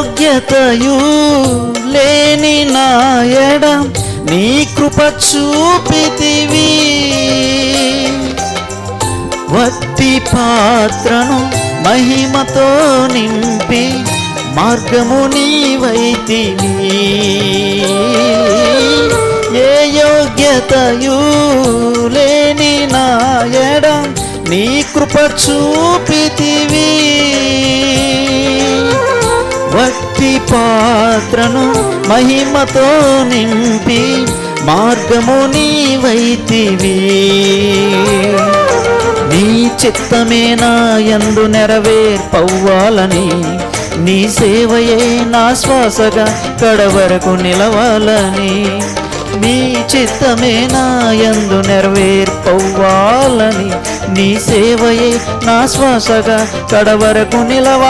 యోగ్యతయు లేని నాయడ నీ కృప చూపితివి. వట్టి పాత్రను మహిమతో నింపి మార్గము నీవైతివి. ఏ యోగ్యతయు లేని నాయడ నీ కృప చూపితివి. వట్టి పాత్రను మహిమతో నింపి మార్గము నీవైతివి. నీ చిత్తమే నా యందు నెరవేర్పవ్వాలని, నీ సేవయే నా శ్వాసగా కడవరకు నిలవాలని. నీ చిత్తమే నా యందు నెరవేర్పవ్వాలని, నీ సేవయే నా శ్వాసగా కడవరకు నిలవాలి.